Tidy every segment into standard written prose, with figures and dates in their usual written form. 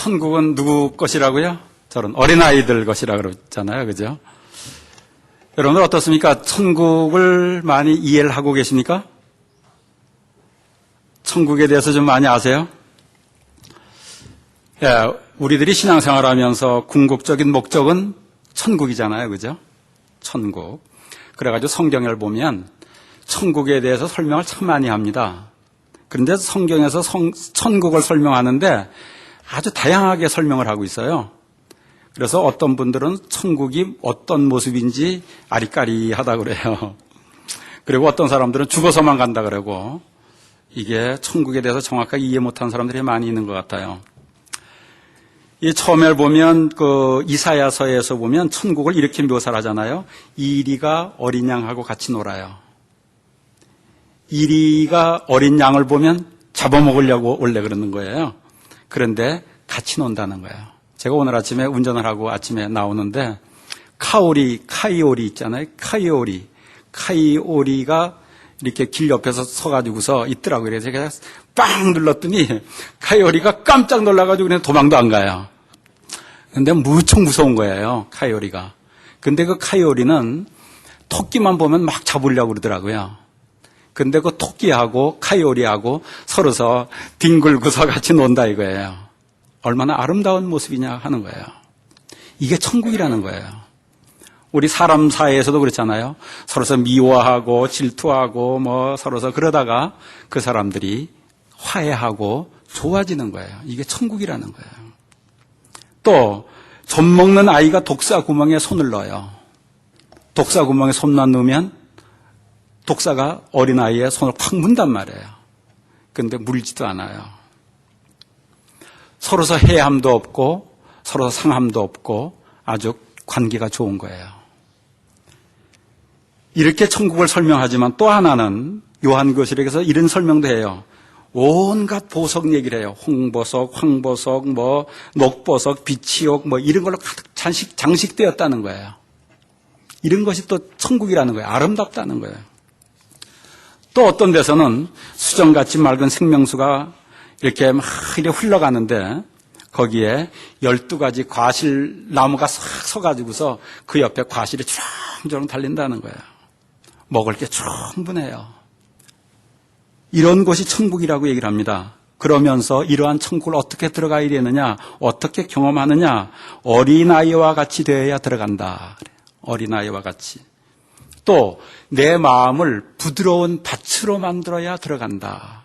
천국은 누구 것이라고요? 저런 어린아이들 것이라 그러잖아요. 그죠? 여러분들 어떻습니까? 천국을 많이 이해를 하고 계십니까? 천국에 대해서 좀 많이 아세요? 예, 우리들이 신앙생활 하면서 궁극적인 목적은 천국이잖아요. 그죠? 천국. 그래가지고 성경을 보면 천국에 대해서 설명을 참 많이 합니다. 그런데 성경에서 천국을 설명하는데 아주 다양하게 설명을 하고 있어요. 그래서 어떤 분들은 천국이 어떤 모습인지 아리까리하다 그래요. 그리고 어떤 사람들은 죽어서만 간다 그러고, 이게 천국에 대해서 정확하게 이해 못하는 사람들이 많이 있는 것 같아요. 이 처음에 보면 그 이사야서에서 보면 천국을 이렇게 묘사를 하잖아요. 이리가 어린 양하고 같이 놀아요. 이리가 어린 양을 보면 잡아먹으려고 원래 그러는 거예요. 그런데 같이 논다는 거예요. 제가 오늘 아침에 운전을 하고 아침에 나오는데 카이오리 있잖아요. 카이오리가 이렇게 길 옆에서 서가지고서 있더라고요. 그래서 제가 빵 눌렀더니 카이오리가 깜짝 놀라가지고 그냥 도망도 안 가요. 근데 무척 무서운 거예요, 카이오리가. 근데 그 카이오리는 토끼만 보면 막 잡으려고 그러더라고요. 근데 그 토끼하고 카이오리하고 서로서 뒹굴고서 같이 논다 이거예요. 얼마나 아름다운 모습이냐 하는 거예요. 이게 천국이라는 거예요. 우리 사람 사이에서도 그렇잖아요. 서로서 미워하고 질투하고 뭐 서로서 그러다가 그 사람들이 화해하고 좋아지는 거예요. 이게 천국이라는 거예요. 또 젖 먹는 아이가 독사 구멍에 손을 넣어요. 독사 구멍에 손만 넣으면 독사가 어린아이의 손을 콱 문단 말이에요. 그런데 물지도 않아요. 서로서 해함도 없고 서로서 상함도 없고 아주 관계가 좋은 거예요. 이렇게 천국을 설명하지만 또 하나는 요한교실에서 이런 설명도 해요. 온갖 보석 얘기를 해요. 홍보석, 황보석, 뭐 녹보석, 비치옥 뭐 이런 걸로 가득 장식되었다는 거예요. 이런 것이 또 천국이라는 거예요. 아름답다는 거예요. 또 어떤 데서는 수정같이 맑은 생명수가 이렇게 막 이렇게 흘러가는데 거기에 12가지 과실 나무가 싹 서가지고서 그 옆에 과실이 주렁주렁 달린다는 거예요. 먹을 게 충분해요. 이런 곳이 천국이라고 얘기를 합니다. 그러면서 이러한 천국을 어떻게 들어가야 되느냐, 어떻게 경험하느냐, 어린아이와 같이 되어야 들어간다. 어린아이와 같이. 또 내 마음을 부드러운 밭으로 만들어야 들어간다.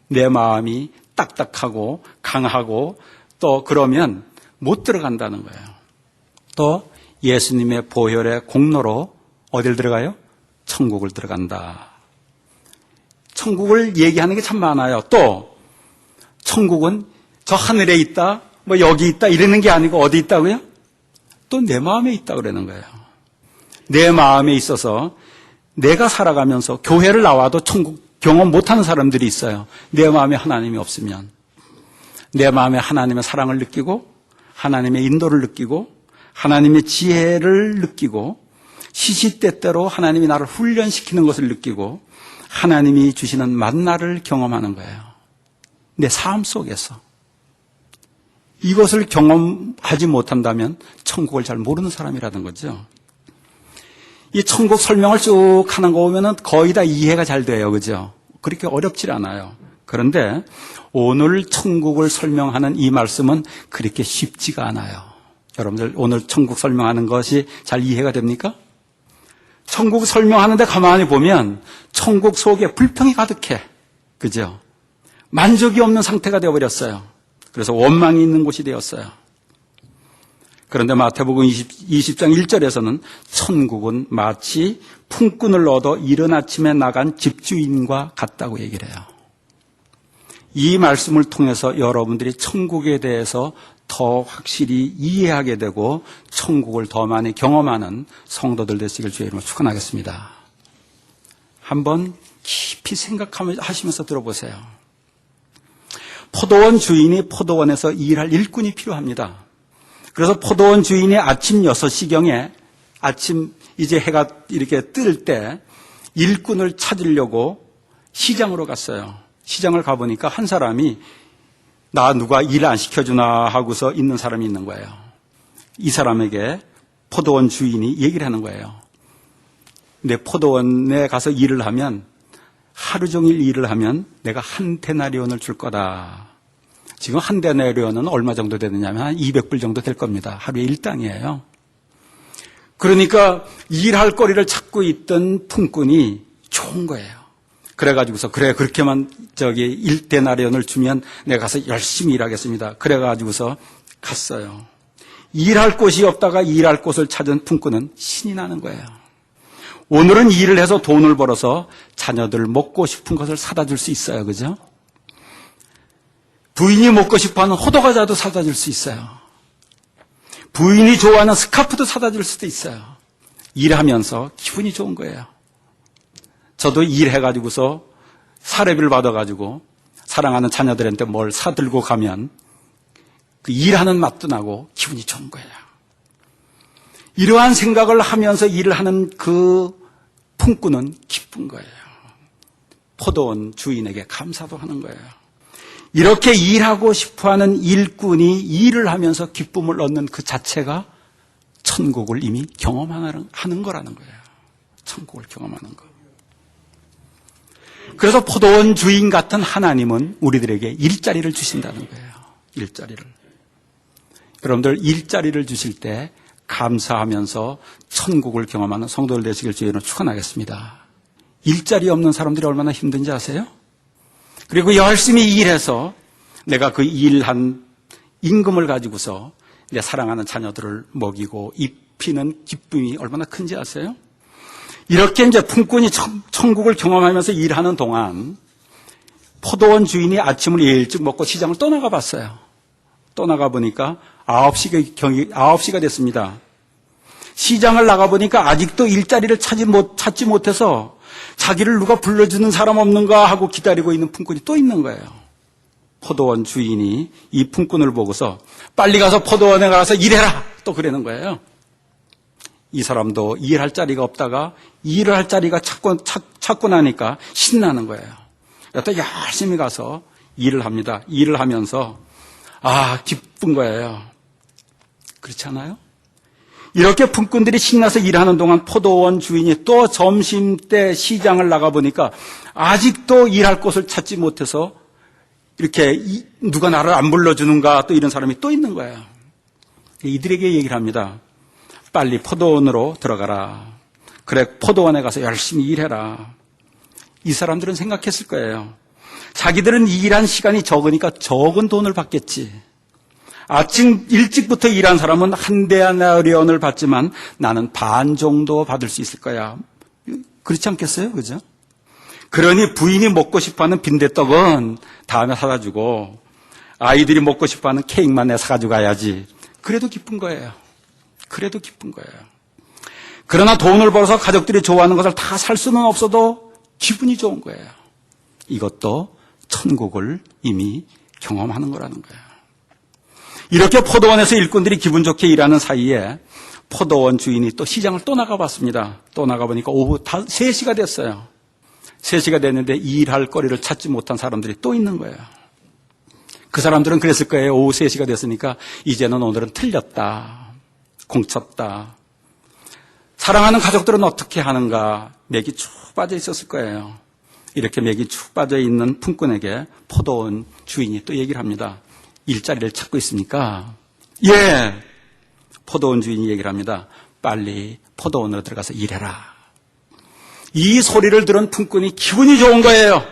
내 마음이 딱딱하고 강하고 또 그러면 못 들어간다는 거예요. 또 예수님의 보혈의 공로로 어딜 들어가요? 천국을 들어간다. 천국을 얘기하는 게 참 많아요. 또 천국은 저 하늘에 있다, 뭐 여기 있다 이러는 게 아니고 어디 있다고요? 또 내 마음에 있다 그러는 거예요. 내 마음에 있어서 내가 살아가면서 교회를 나와도 천국 경험 못하는 사람들이 있어요. 내 마음에 하나님이 없으면. 내 마음에 하나님의 사랑을 느끼고 하나님의 인도를 느끼고 하나님의 지혜를 느끼고 시시때때로 하나님이 나를 훈련시키는 것을 느끼고 하나님이 주시는 만나를 경험하는 거예요. 내 삶 속에서. 이것을 경험하지 못한다면 천국을 잘 모르는 사람이라는 거죠. 이 천국 설명을 쭉 하는 거 보면은 거의 다 이해가 잘 돼요. 그죠? 그렇게 어렵질 않아요. 그런데 오늘 천국을 설명하는 이 말씀은 그렇게 쉽지가 않아요. 여러분들 오늘 천국 설명하는 것이 잘 이해가 됩니까? 천국 설명하는데 가만히 보면 천국 속에 불평이 가득해. 그죠? 만족이 없는 상태가 되어버렸어요. 그래서 원망이 있는 곳이 되었어요. 그런데 마태복음 20장 1절에서는 천국은 마치 품꾼을 얻어 이른 아침에 나간 집주인과 같다고 얘기를 해요. 이 말씀을 통해서 여러분들이 천국에 대해서 더 확실히 이해하게 되고 천국을 더 많이 경험하는 성도들 되시길 주의 이름으로 축원하겠습니다. 한번 깊이 생각하시면서 들어보세요. 포도원 주인이 포도원에서 일할 일꾼이 필요합니다. 그래서 포도원 주인이 아침 6시경에 아침 이제 해가 이렇게 뜰 때 일꾼을 찾으려고 시장으로 갔어요. 시장을 가보니까 한 사람이 나 누가 일 안 시켜주나 하고서 있는 사람이 있는 거예요. 이 사람에게 포도원 주인이 얘기를 하는 거예요. 내 포도원에 가서 일을 하면, 하루 종일 일을 하면 내가 한 데나리온을 줄 거다. 지금 한 데나리온은 얼마 정도 되느냐면 한 200불 정도 될 겁니다. 하루에 일당이에요. 그러니까 일할 거리를 찾고 있던 품꾼이 좋은 거예요. 그래가지고서 그래 그렇게만 1데나리온을 주면 내가 가서 열심히 일하겠습니다. 그래가지고서 갔어요. 일할 곳이 없다가 일할 곳을 찾은 품꾼은 신이 나는 거예요. 오늘은 일을 해서 돈을 벌어서 자녀들 먹고 싶은 것을 사다 줄 수 있어요. 그죠? 부인이 먹고 싶어하는 호두과자도 사다 줄 수 있어요. 부인이 좋아하는 스카프도 사다 줄 수도 있어요. 일하면서 기분이 좋은 거예요. 저도 일해가지고서 사례비를 받아가지고 사랑하는 자녀들한테 뭘 사들고 가면 그 일하는 맛도 나고 기분이 좋은 거예요. 이러한 생각을 하면서 일을 하는 그 품꾼은 기쁜 거예요. 포도원 주인에게 감사도 하는 거예요. 이렇게 일하고 싶어하는 일꾼이 일을 하면서 기쁨을 얻는 그 자체가 천국을 이미 경험하는 거라는 거예요. 천국을 경험하는 거. 그래서 포도원 주인 같은 하나님은 우리들에게 일자리를 주신다는 거예요. 일자리를. 여러분들 일자리를 주실 때 감사하면서 천국을 경험하는 성도들 되시길 주의로 축원하겠습니다. 일자리 없는 사람들이 얼마나 힘든지 아세요? 그리고 열심히 일해서 내가 그 일한 임금을 가지고서 내 사랑하는 자녀들을 먹이고 입히는 기쁨이 얼마나 큰지 아세요? 이렇게 이제 품꾼이 천국을 경험하면서 일하는 동안 포도원 주인이 아침을 일찍 먹고 시장을 떠나가 봤어요. 떠나가 보니까 9시가 됐습니다. 시장을 나가보니까 아직도 일자리를 찾지 못해서 자기를 누가 불러주는 사람 없는가 하고 기다리고 있는 품꾼이 또 있는 거예요. 포도원 주인이 이 품꾼을 보고서 빨리 가서 포도원에 가서 일해라! 또 그러는 거예요. 이 사람도 일할 자리가 없다가 일을 할 자리가 찾고 나니까 신나는 거예요. 또 열심히 가서 일을 합니다. 일을 하면서 기쁜 거예요. 그렇지 않아요? 이렇게 품꾼들이 신나서 일하는 동안 포도원 주인이 또 점심때 시장을 나가보니까 아직도 일할 곳을 찾지 못해서 이렇게 누가 나를 안 불러주는가 또 이런 사람이 또 있는 거예요. 이들에게 얘기를 합니다. 빨리 포도원으로 들어가라. 그래 포도원에 가서 열심히 일해라. 이 사람들은 생각했을 거예요. 자기들은 일한 시간이 적으니까 적은 돈을 받겠지. 아침 일찍부터 일한 사람은 한 데나리온을 받지만 나는 반 정도 받을 수 있을 거야. 그렇지 않겠어요? 그죠? 그러니 부인이 먹고 싶어하는 빈대떡은 다음에 사다 주고 아이들이 먹고 싶어하는 케이크만 내 사가지고 가야지. 그래도 기쁜 거예요. 그래도 기쁜 거예요. 그러나 돈을 벌어서 가족들이 좋아하는 것을 다 살 수는 없어도 기분이 좋은 거예요. 이것도 천국을 이미 경험하는 거라는 거예요. 이렇게 포도원에서 일꾼들이 기분 좋게 일하는 사이에 포도원 주인이 또 시장을 또 나가봤습니다. 또 나가보니까 오후 3시가 됐어요. 3시가 됐는데 일할 거리를 찾지 못한 사람들이 또 있는 거예요. 그 사람들은 그랬을 거예요. 오후 3시가 됐으니까 이제는 오늘은 틀렸다. 공쳤다. 사랑하는 가족들은 어떻게 하는가. 맥이 쭉 빠져 있었을 거예요. 이렇게 맥이 쭉 빠져 있는 품꾼에게 포도원 주인이 또 얘기를 합니다. 일자리를 찾고 있습니까? 예. 포도원 주인이 얘기를 합니다. 빨리 포도원으로 들어가서 일해라. 이 소리를 들은 품꾼이 기분이 좋은 거예요.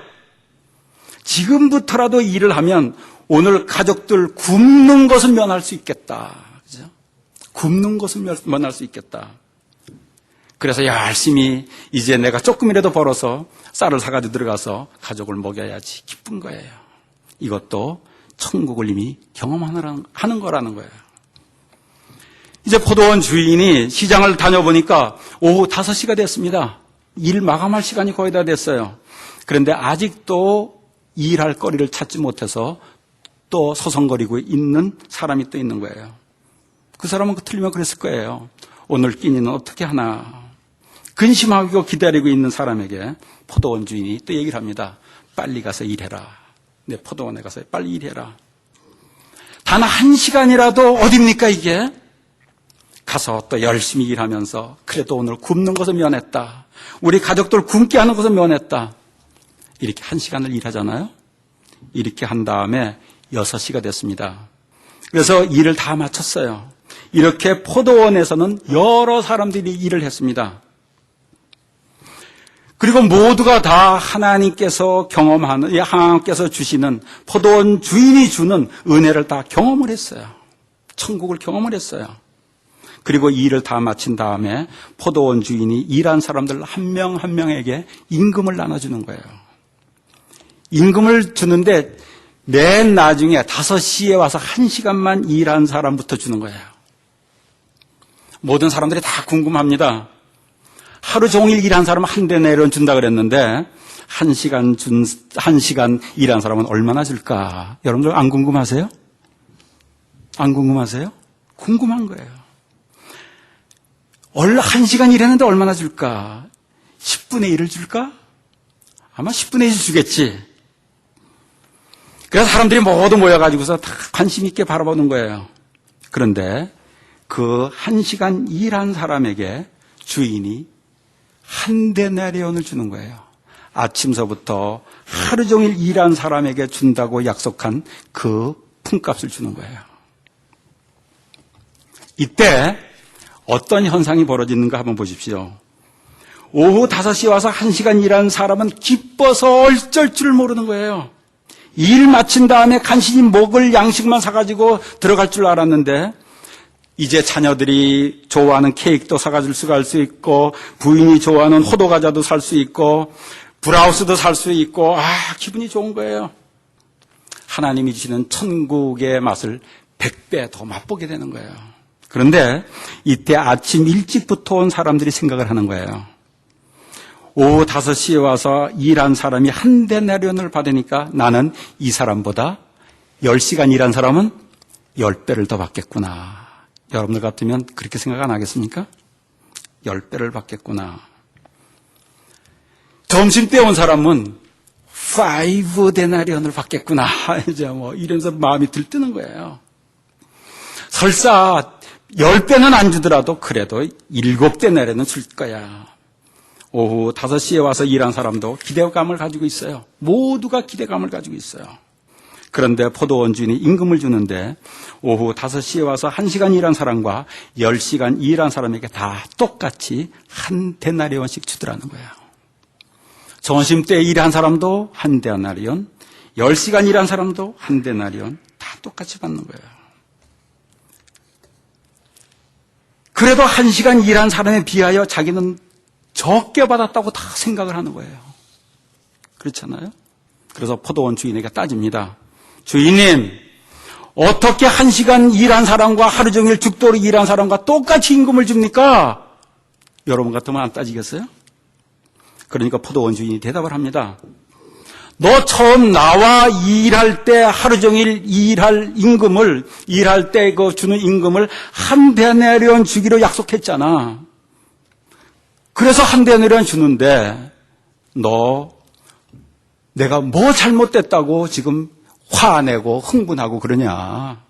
지금부터라도 일을 하면 오늘 가족들 굶는 것은 면할 수 있겠다. 그죠? 굶는 것은 면할 수 있겠다. 그래서 열심히 이제 내가 조금이라도 벌어서 쌀을 사가지고 들어가서 가족을 먹여야지. 기쁜 거예요. 이것도 천국을 이미 경험하는 거라는 거예요. 이제 포도원 주인이 시장을 다녀보니까 오후 5시가 됐습니다. 일 마감할 시간이 거의 다 됐어요. 그런데 아직도 일할 거리를 찾지 못해서 또 서성거리고 있는 사람이 또 있는 거예요. 그 사람은 틀리면 그랬을 거예요. 오늘 끼니는 어떻게 하나. 근심하고 기다리고 있는 사람에게 포도원 주인이 또 얘기를 합니다. 빨리 가서 일해라. 내 포도원에 가서 빨리 일해라. 단 1시간이라도 어딥니까 이게? 가서 또 열심히 일하면서 그래도 오늘 굶는 것은 면했다. 우리 가족들 굶게 하는 것은 면했다. 이렇게 1시간을 일하잖아요. 이렇게 한 다음에 6시가 됐습니다. 그래서 일을 다 마쳤어요. 이렇게 포도원에서는 여러 사람들이 일을 했습니다. 그리고 모두가 다 하나님께서 경험하는, 하나님께서 주시는 포도원 주인이 주는 은혜를 다 경험을 했어요. 천국을 경험을 했어요. 그리고 일을 다 마친 다음에 포도원 주인이 일한 사람들 한 명 한 명에게 임금을 나눠주는 거예요. 임금을 주는데 맨 나중에 5시에 와서 1시간만 일한 사람부터 주는 거예요. 모든 사람들이 다 궁금합니다. 하루 종일 일한 사람은 한 대내론 준다 그랬는데 1시간 일한 사람은 얼마나 줄까? 여러분들 안 궁금하세요? 안 궁금하세요? 궁금한 거예요. 1시간 일했는데 얼마나 줄까? 10분의 1을 줄까? 아마 10분의 1 주겠지. 그래서 사람들이 모두 모여가지고서 다 관심 있게 바라보는 거예요. 그런데 그 1시간 일한 사람에게 주인이 한 데나리온을 주는 거예요. 아침서부터 하루 종일 일한 사람에게 준다고 약속한 그 품값을 주는 거예요. 이때 어떤 현상이 벌어지는가 한번 보십시오. 오후 5시에 와서 1시간 일한 사람은 기뻐서 얼쩔 줄 모르는 거예요. 일 마친 다음에 간신히 먹을 양식만 사가지고 들어갈 줄 알았는데 이제 자녀들이 좋아하는 케이크도 사가줄 수가 할 수 있고 부인이 좋아하는 호두과자도 살 수 있고 브라우스도 살 수 있고 기분이 좋은 거예요. 하나님이 주시는 천국의 맛을 100배 더 맛보게 되는 거예요. 그런데 이때 아침 일찍부터 온 사람들이 생각을 하는 거예요. 오후 5시에 와서 일한 사람이 한 데나리온을 받으니까 나는 이 사람보다 10시간 일한 사람은 10배를 더 받겠구나. 여러분들 같으면 그렇게 생각 안 하겠습니까? 10배를 받겠구나. 점심때 온 사람은 5 데나리온을 받겠구나. 이제 이러면서 마음이 들뜨는 거예요. 설사 10배는 안 주더라도 그래도 7데나리온은 줄 거야. 오후 5시에 와서 일한 사람도 기대감을 가지고 있어요. 모두가 기대감을 가지고 있어요. 그런데 포도원 주인이 임금을 주는데 오후 5시에 와서 1시간 일한 사람과 10시간 일한 사람에게 다 똑같이 한 데나리온씩 주더라는 거예요. 점심때 일한 사람도 한 데나리온, 10시간 일한 사람도 한 데나리온, 다 똑같이 받는 거예요. 그래도 1시간 일한 사람에 비하여 자기는 적게 받았다고 다 생각을 하는 거예요. 그렇잖아요? 그래서 포도원 주인에게 따집니다. 주인님, 어떻게 1시간 일한 사람과 하루 종일 죽도록 일한 사람과 똑같이 임금을 줍니까? 여러분 같으면 안 따지겠어요? 그러니까 포도원 주인이 대답을 합니다. 너 처음 나와 일할 때 하루 종일 일할 때 주는 임금을 한 데나리온 주기로 약속했잖아. 그래서 한 데나리온 주는데 내가 뭐 잘못됐다고 지금 화내고 흥분하고 그러냐.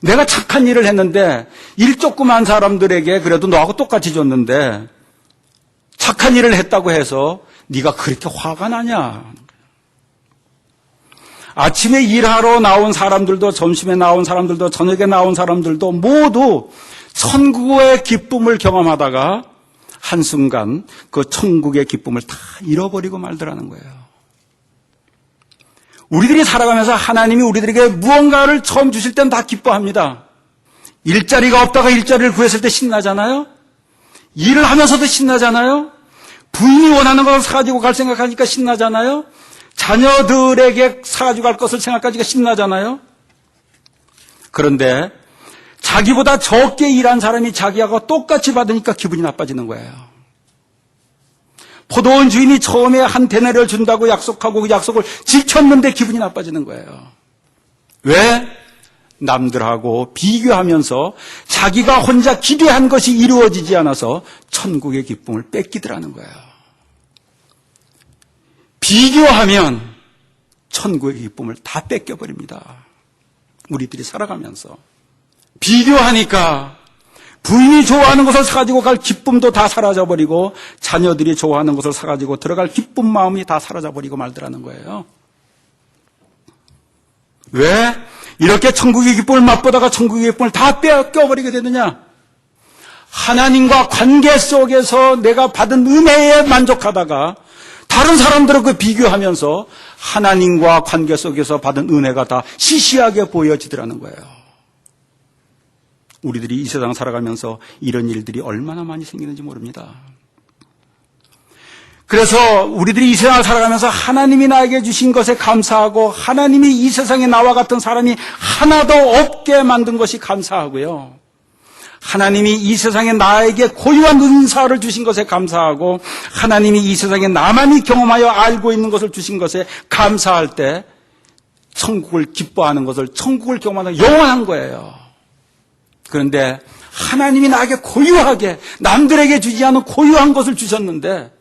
내가 착한 일을 했는데 일 조금 한 사람들에게 그래도 너하고 똑같이 줬는데 착한 일을 했다고 해서 네가 그렇게 화가 나냐. 아침에 일하러 나온 사람들도 점심에 나온 사람들도 저녁에 나온 사람들도 모두 천국의 기쁨을 경험하다가 한순간 그 천국의 기쁨을 다 잃어버리고 말더라는 거예요. 우리들이 살아가면서 하나님이 우리들에게 무언가를 처음 주실 땐 다 기뻐합니다. 일자리가 없다가 일자리를 구했을 때 신나잖아요. 일을 하면서도 신나잖아요. 부인이 원하는 걸 사가지고 갈 생각하니까 신나잖아요. 자녀들에게 사가지고 갈 것을 생각하니까 신나잖아요. 그런데 자기보다 적게 일한 사람이 자기하고 똑같이 받으니까 기분이 나빠지는 거예요. 포도원 주인이 처음에 한 데나리온을 준다고 약속하고 그 약속을 지켰는데 기분이 나빠지는 거예요. 왜? 남들하고 비교하면서 자기가 혼자 기대한 것이 이루어지지 않아서 천국의 기쁨을 뺏기더라는 거예요. 비교하면 천국의 기쁨을 다 뺏겨버립니다. 우리들이 살아가면서 비교하니까 부인이 좋아하는 것을 사가지고 갈 기쁨도 다 사라져버리고 자녀들이 좋아하는 것을 사가지고 들어갈 기쁜 마음이 다 사라져버리고 말더라는 거예요. 왜 이렇게 천국의 기쁨을 맛보다가 천국의 기쁨을 다 빼앗겨버리게 되느냐? 하나님과 관계 속에서 내가 받은 은혜에 만족하다가 다른 사람들과 비교하면서 하나님과 관계 속에서 받은 은혜가 다 시시하게 보여지더라는 거예요. 우리들이 이 세상 살아가면서 이런 일들이 얼마나 많이 생기는지 모릅니다. 그래서 우리들이 이 세상을 살아가면서 하나님이 나에게 주신 것에 감사하고 하나님이 이 세상에 나와 같은 사람이 하나도 없게 만든 것이 감사하고요. 하나님이 이 세상에 나에게 고유한 은사를 주신 것에 감사하고 하나님이 이 세상에 나만이 경험하여 알고 있는 것을 주신 것에 감사할 때 천국을 기뻐하는 것을 천국을 경험하는 영원한 거예요. 그런데 하나님이 나에게 고유하게 남들에게 주지 않은 고유한 것을 주셨는데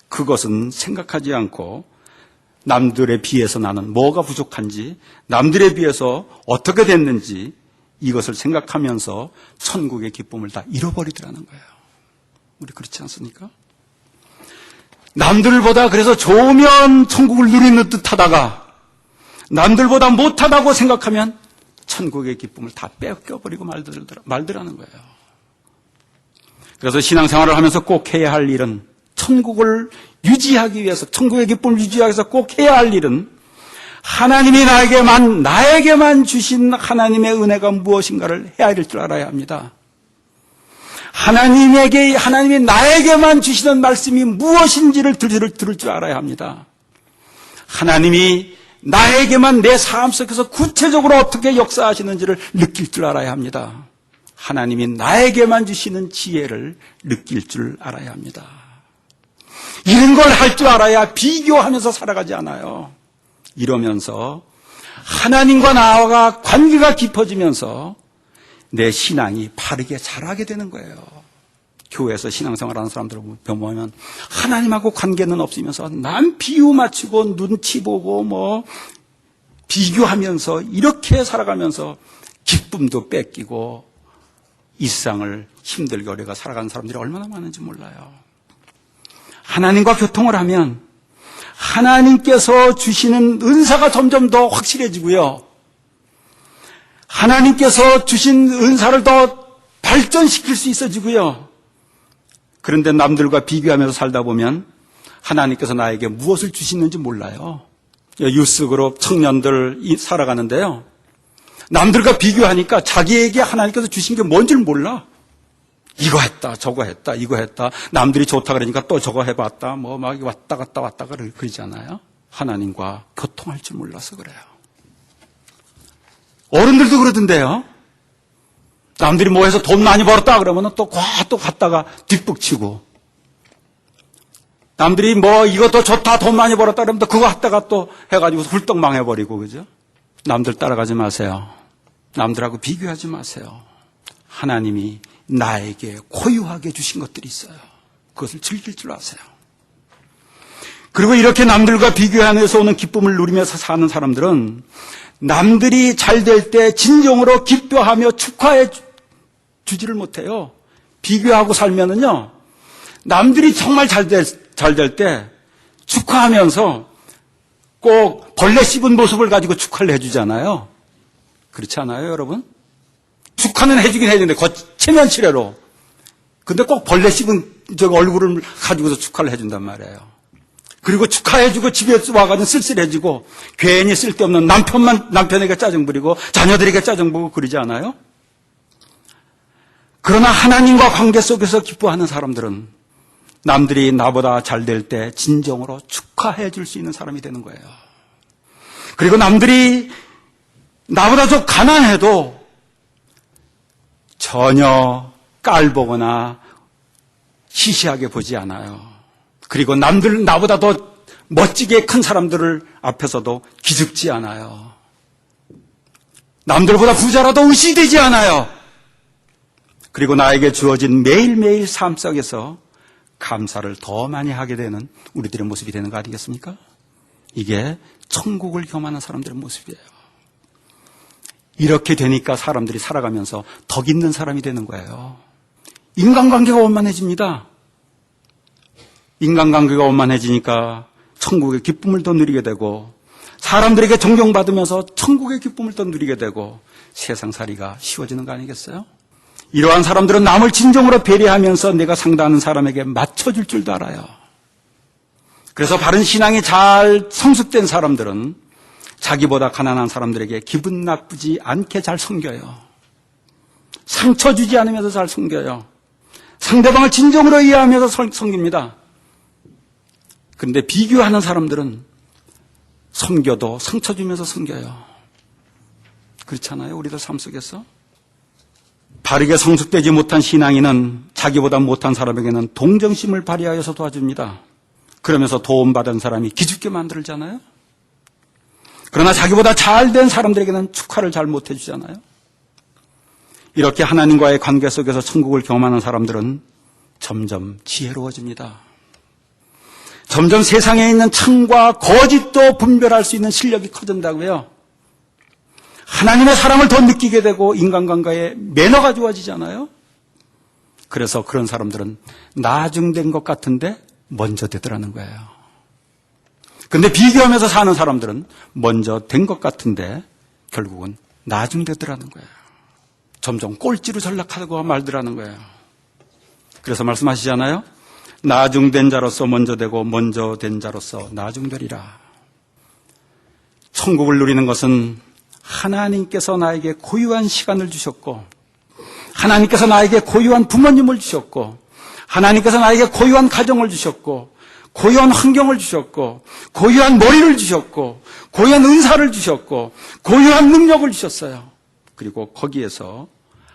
그것은 생각하지 않고 남들에 비해서 나는 뭐가 부족한지 남들에 비해서 어떻게 됐는지 이것을 생각하면서 천국의 기쁨을 다 잃어버리더라는 거예요. 우리 그렇지 않습니까? 남들보다 그래서 좋으면 천국을 누리는 듯 하다가 남들보다 못하다고 생각하면 천국의 기쁨을 다 뺏겨버리고 말더라는 거예요. 그래서 신앙생활을 하면서 꼭 해야 할 일은 천국을 유지하기 위해서 천국의 기쁨을 유지하기 위해서 꼭 해야 할 일은 하나님이 나에게만 주신 하나님의 은혜가 무엇인가를 헤아릴 줄 알아야 합니다. 하나님이 나에게만 주시는 말씀이 무엇인지를 들을 줄 알아야 합니다. 하나님이 나에게만 내 삶 속에서 구체적으로 어떻게 역사하시는지를 느낄 줄 알아야 합니다. 하나님이 나에게만 주시는 지혜를 느낄 줄 알아야 합니다. 이런 걸 할 줄 알아야 비교하면서 살아가지 않아요. 이러면서 하나님과 나와 관계가 깊어지면서 내 신앙이 바르게 자라게 되는 거예요. 교회에서 신앙생활하는 사람들을 보면 하나님하고 관계는 없으면서 남 비유 맞추고 눈치 보고 비교하면서 이렇게 살아가면서 기쁨도 뺏기고 이 세상을 힘들게 어려가 살아가는 사람들이 얼마나 많은지 몰라요. 하나님과 교통을 하면 하나님께서 주시는 은사가 점점 더 확실해지고요. 하나님께서 주신 은사를 더 발전시킬 수 있어지고요. 그런데 남들과 비교하면서 살다 보면 하나님께서 나에게 무엇을 주시는지 몰라요. 유스그룹 청년들 살아가는데요. 남들과 비교하니까 자기에게 하나님께서 주신 게 뭔지를 몰라. 이거 했다, 저거 했다, 이거 했다. 남들이 좋다 그러니까 또 저거 해봤다. 막 왔다 갔다 그러잖아요. 하나님과 교통할 줄 몰라서 그래요. 어른들도 그러던데요. 남들이 뭐 해서 돈 많이 벌었다 그러면 또 갔다가 뒷북치고. 남들이 이것도 좋다, 돈 많이 벌었다 그러면 또 그거 했다가 또 해가지고 훌떡 망해버리고, 그죠? 남들 따라가지 마세요. 남들하고 비교하지 마세요. 하나님이 나에게 고유하게 주신 것들이 있어요. 그것을 즐길 줄 아세요. 그리고 이렇게 남들과 비교하면서 오는 기쁨을 누리면서 사는 사람들은 남들이 잘 될 때 진정으로 기뻐하며 축하해 주지를 못해요. 비교하고 살면은요, 남들이 정말 잘 될 때 축하하면서 꼭 벌레 씹은 모습을 가지고 축하를 해주잖아요. 그렇지 않아요, 여러분? 축하는 해주긴 해주는데 체면치레로. 근데 꼭 벌레 씹은 얼굴을 가지고서 축하를 해준단 말이에요. 그리고 축하해주고 집에 와가지고 쓸쓸해지고 괜히 쓸데없는 남편에게 짜증부리고 자녀들에게 짜증부리고 그러지 않아요? 그러나 하나님과 관계 속에서 기뻐하는 사람들은 남들이 나보다 잘 될 때 진정으로 축하해 줄 수 있는 사람이 되는 거예요. 그리고 남들이 나보다 좀 가난해도 전혀 깔보거나 시시하게 보지 않아요. 그리고 나보다 더 멋지게 큰 사람들을 앞에서도 기죽지 않아요. 남들보다 부자라도 의시되지 않아요. 그리고 나에게 주어진 매일매일 삶 속에서 감사를 더 많이 하게 되는 우리들의 모습이 되는 거 아니겠습니까? 이게 천국을 경험하는 사람들의 모습이에요. 이렇게 되니까 사람들이 살아가면서 덕 있는 사람이 되는 거예요. 인간관계가 원만해집니다. 인간관계가 원만해지니까 천국의 기쁨을 더 누리게 되고 사람들에게 존경받으면서 천국의 기쁨을 더 누리게 되고 세상살이가 쉬워지는 거 아니겠어요? 이러한 사람들은 남을 진정으로 배려하면서 내가 상대하는 사람에게 맞춰줄 줄도 알아요. 그래서 바른 신앙이 잘 성숙된 사람들은 자기보다 가난한 사람들에게 기분 나쁘지 않게 잘 섬겨요. 상처 주지 않으면서 잘 섬겨요. 상대방을 진정으로 이해하면서 섬깁니다. 그런데 비교하는 사람들은 섬겨도 상처 주면서 섬겨요. 그렇잖아요, 우리들 삶 속에서. 바르게 성숙되지 못한 신앙인은 자기보다 못한 사람에게는 동정심을 발휘하여서 도와줍니다. 그러면서 도움받은 사람이 기죽게 만들잖아요. 그러나 자기보다 잘된 사람들에게는 축하를 잘 못해주잖아요. 이렇게 하나님과의 관계 속에서 천국을 경험하는 사람들은 점점 지혜로워집니다. 점점 세상에 있는 참과 거짓도 분별할 수 있는 실력이 커진다고요. 하나님의 사랑을 더 느끼게 되고 인간관계의 매너가 좋아지잖아요. 그래서 그런 사람들은 나중된 것 같은데 먼저 되더라는 거예요. 근데 비교하면서 사는 사람들은 먼저 된 것 같은데 결국은 나중되더라는 거예요. 점점 꼴찌로 전락하고 말더라는 거예요. 그래서 말씀하시잖아요. 나중된 자로서 먼저 되고 먼저 된 자로서 나중되리라. 천국을 누리는 것은 하나님께서 나에게 고유한 시간을 주셨고 하나님께서 나에게 고유한 부모님을 주셨고 하나님께서 나에게 고유한 가정을 주셨고 고유한 환경을 주셨고 고유한 머리를 주셨고 고유한 은사를 주셨고 고유한 능력을 주셨어요. 그리고 거기에서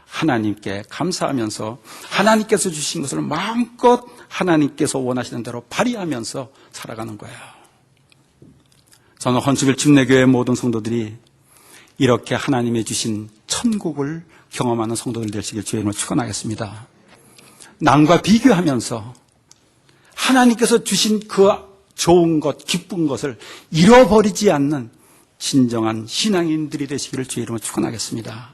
하나님께 감사하면서 하나님께서 주신 것을 마음껏 하나님께서 원하시는 대로 발휘하면서 살아가는 거예요. 저는 헌수빌 침례교회 모든 성도들이 이렇게 하나님의 주신 천국을 경험하는 성도들 되시길 주의 이름으로 축원하겠습니다. 남과 비교하면서 하나님께서 주신 그 좋은 것, 기쁜 것을 잃어버리지 않는 진정한 신앙인들이 되시기를 주의 이름으로 축원하겠습니다.